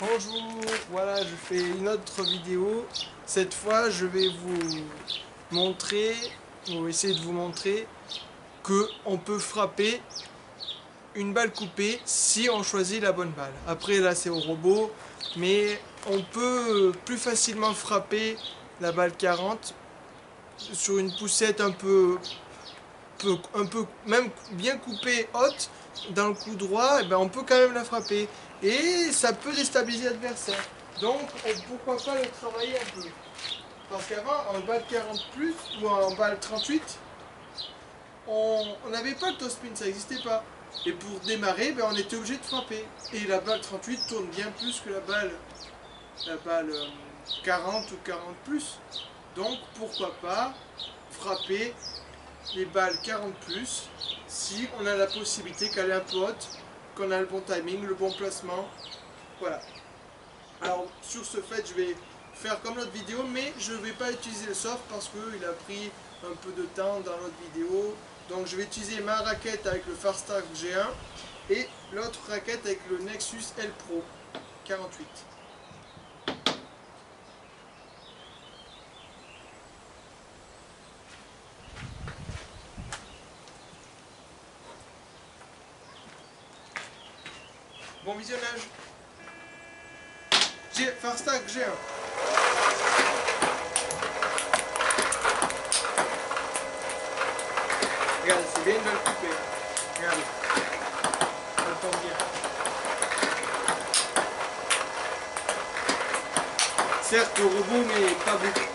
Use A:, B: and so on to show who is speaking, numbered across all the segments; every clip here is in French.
A: Bonjour, voilà, je fais une autre vidéo. Cette fois, je vais vous montrer, ou essayer de vous montrer, que on peut frapper une balle coupée si on choisit la bonne balle. Après, là, c'est au robot, mais on peut plus facilement frapper la balle 40 sur une poussette même bien coupée haute, dans le coup droit, et ben on peut quand même la frapper. Et ça peut déstabiliser l'adversaire. Donc pourquoi pas le travailler un peu. Parce qu'avant, en balle 40 plus ou en balle 38, on n'avait pas le top spin, ça n'existait pas. Et pour démarrer, ben, on était obligé de frapper. Et la balle 38 tourne bien plus que la balle 40 ou 40 plus. Donc pourquoi pas frapper les balles 40 plus si on a la possibilité qu'elle est un peu haute, qu'on a le bon timing, le bon placement. Voilà. Alors sur ce fait, je vais faire comme l'autre vidéo, mais je ne vais pas utiliser le soft parce qu'il a pris un peu de temps dans l'autre vidéo. Donc je vais utiliser ma raquette avec le Farstar G1 et l'autre raquette avec le Nexus L Pro 48. Bon visionnage. Farstar G1. Regarde, c'est bien une balle coupée. Regarde. Elle tombe bien. Certes, le robot met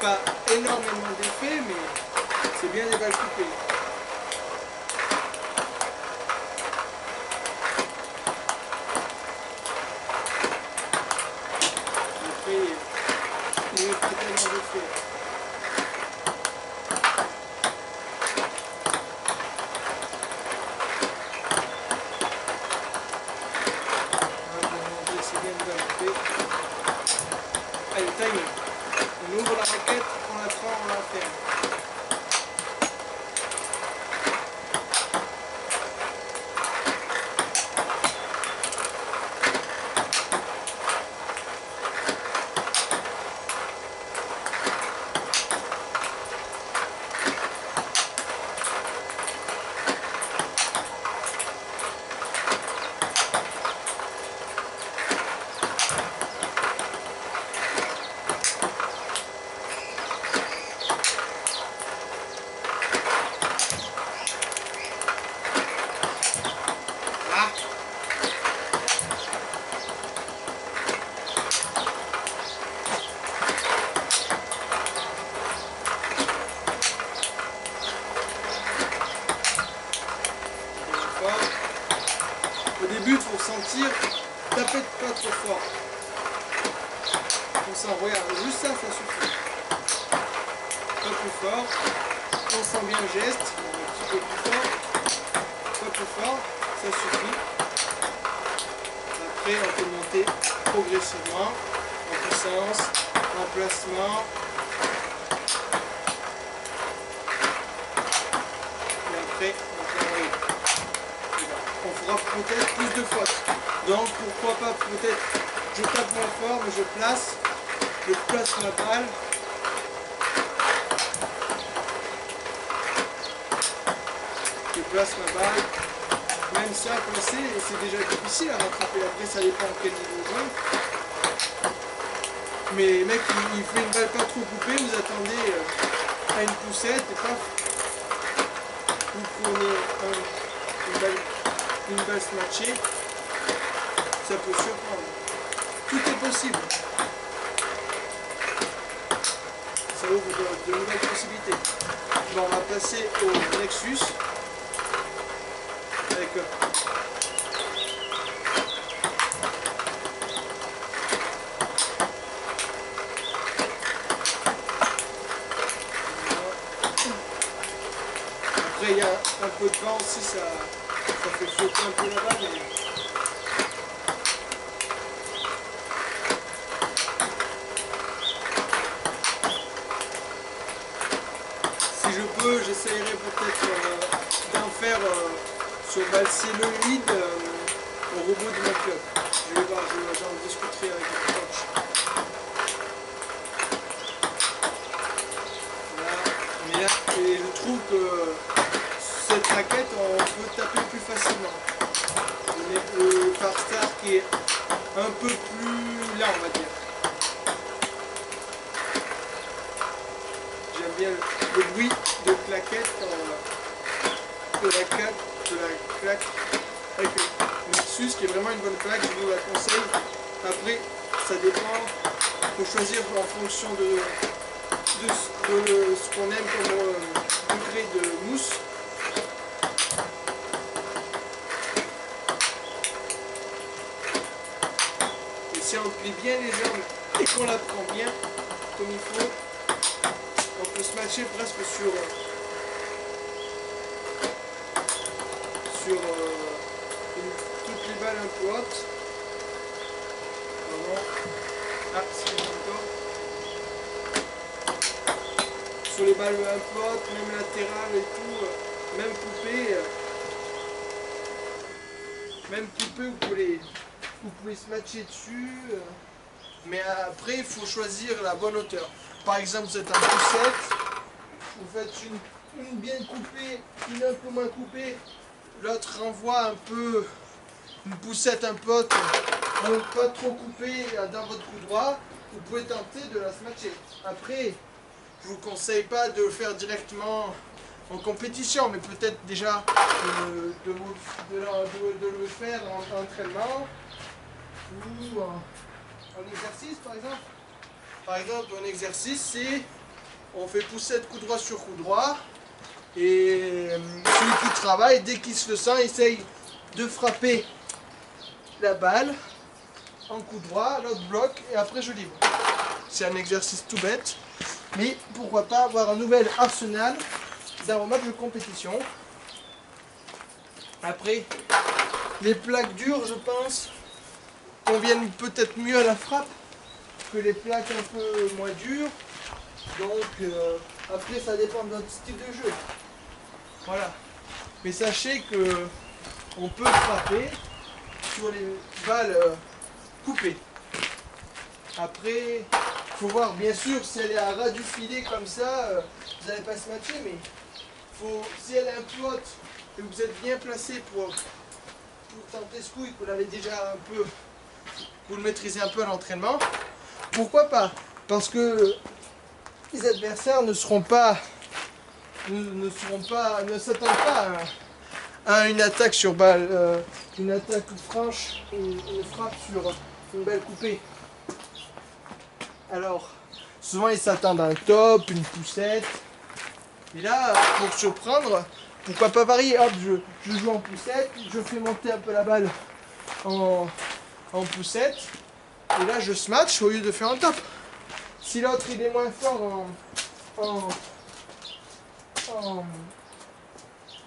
A: pas énormément d'effet, mais c'est bien des balles coupées. Il met pas tellement d'effet. Allez, timing. On ouvre la raquette, on la prend, on la ferme. Au début, il faut sentir, tapez pas trop fort. On sent, regarde, juste ça, ça suffit. Pas plus fort. On sent bien le geste, un petit peu plus fort. Pas plus fort, ça suffit. Après, on peut monter progressivement, en puissance, en placement. Et après, on peut enlever. On fera peut-être plus de fautes. Donc pourquoi pas, peut-être je tape moins fort, mais je place ma balle. Je place ma balle. Même ça, placer, c'est déjà difficile à rattraper. Après, ça dépend de quel niveau on joue. Mais mec, il fait une balle pas trop coupée, vous attendez à une poussette et paf, vous prenez une balle snatchée, ça peut surprendre. Tout est possible. Ça ouvre de nouvelles possibilités. Bon, on va passer au Nexus avec après il y a un peu de vent aussi, ça fait flotter un peu la balle. Si je peux, j'essayerai peut-être d'en faire sur balle le lead au robot de mon club. Je vais voir, j'en discuterai avec qui est un peu plus lent, on va dire. J'aime bien le bruit de claquette de la claque avec le Nexus qui est vraiment une bonne plaque, je vous la conseille. Après, ça dépend, il faut choisir en fonction de ce qu'on aime comme degré de mousse. Et si on plie bien les jambes et qu'on la prend bien comme il faut, on peut se matcher presque sur toutes les balles un peu hautes. Vraiment. Ah, c'est encore. Sur les balles un peu hautes, même latérales et tout, même coupé, vous pouvez se matcher dessus. Mais après, il faut choisir la bonne hauteur. Par exemple, vous êtes un poussette, vous faites une bien coupée, une un peu moins coupée, l'autre renvoie un peu, une poussette un peu haute, pas trop coupée dans votre coup droit, vous pouvez tenter de la smatcher. Après, je ne vous conseille pas de le faire directement en compétition, mais peut-être déjà de le faire en entraînement ou en exercice par exemple. Par exemple, un exercice, c'est on fait poussette coup droit sur coup droit. Et celui qui travaille, dès qu'il se le sent, essaye de frapper la balle en coup droit, l'autre bloque et après je livre. C'est un exercice tout bête, mais pourquoi pas avoir un nouvel arsenal dans vos matchs de compétition. Après, les plaques dures, je pense, conviennent peut-être mieux à la frappe que les plaques un peu moins dures. Donc après ça dépend de votre style de jeu. Voilà. Mais sachez que on peut frapper sur les balles coupées. Après, il faut voir bien sûr si elle est à ras du filet comme ça, vous n'allez pas se matcher, mais si elle est un peu haute et que vous êtes bien placé pour tenter ce coup et que vous l'avez déjà un peu, vous le maîtrisez un peu à l'entraînement, pourquoi pas? Parce que les adversaires ne s'attendent pas à une attaque sur balle, une attaque franche, une frappe sur une balle coupée. Alors, souvent ils s'attendent à un top, une poussette. Et là, pour surprendre, pourquoi pas varier? Hop, je joue en poussette, je fais monter un peu la balle en poussette. Et là, je smash au lieu de faire un top. Si l'autre il est moins fort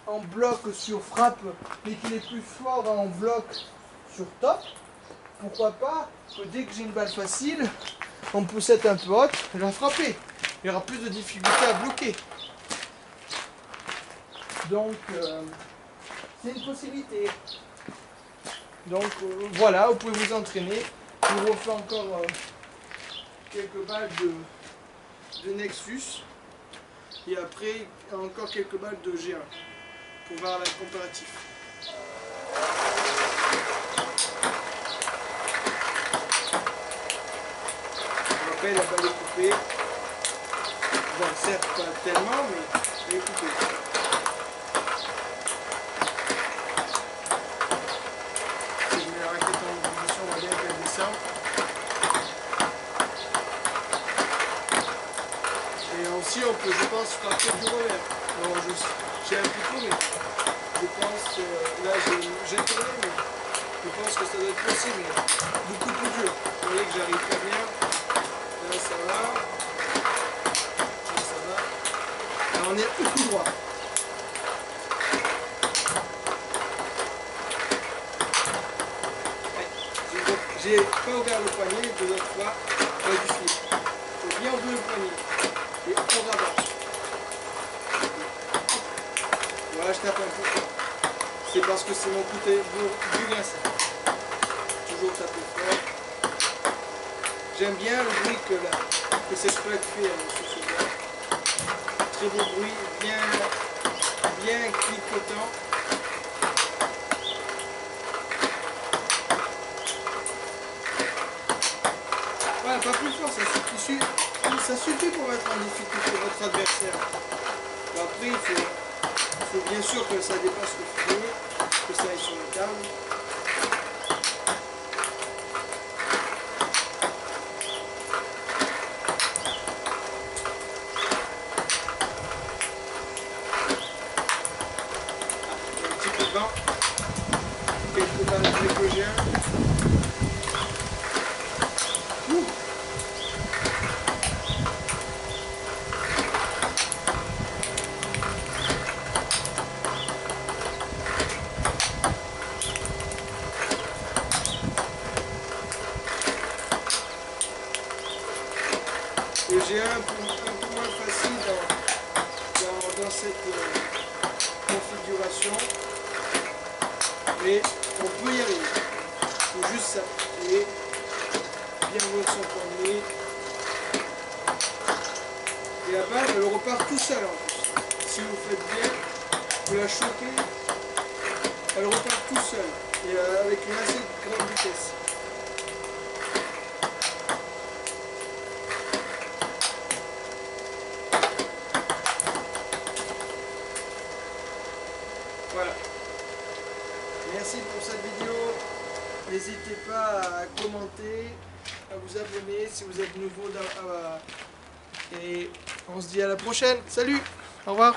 A: en bloc sur frappe, mais qu'il est plus fort en bloc sur top, pourquoi pas que dès que j'ai une balle facile, en poussette un peu haute, je vais la frapper. Il y aura plus de difficulté à bloquer. Donc, c'est une possibilité. Donc, voilà, vous pouvez vous entraîner. Je vous refais encore quelques balles de Nexus. Et après, encore quelques balles de G1 pour voir la comparatif. Je rappelle, la balle est coupée. Bon, certes pas tellement, mais elle est coupée. Si je mets la raquette en position, on va bien qu'elle descend. Et aussi, on peut, je pense, frapper du revers. Alors, j'ai un petit peu, mais je pense, là j'ai tourné, mais je pense que ça doit être possible, mais beaucoup plus dur. Vous voyez que j'arrive très bien. Là, ça va. Là, ça va. Là, on est au coup droit. Ouais. J'ai pas ouvert le poignet, deux autres fois, pas du fil. Il faut bien ouvrir le poignet. Et on rabâche. Voilà, je tape un peu fort. C'est parce que c'est mon côté du grinçant. Toujours taper fort. J'aime bien le bruit que cette plaque fait sur ce bois. Très beau bruit, bien cliquotant. pas plus fort, ça suffit pour mettre en difficulté votre adversaire. Après, il faut bien sûr que ça dépasse le filet, que ça aille sur la table. Un petit peu de vent, quelques balles glycogène. Le G1 un peu moins facile dans cette configuration, mais on peut y arriver. Il faut juste s'appliquer, bien ouvrir son poignet. Et la balle, elle repart tout seul en plus. Si vous faites bien, vous la chopez, elle repart tout seul et avec une assez grande vitesse. Voilà. Merci pour cette vidéo. N'hésitez pas à commenter, à vous abonner si vous êtes nouveau. Et on se dit à la prochaine. Salut, au revoir.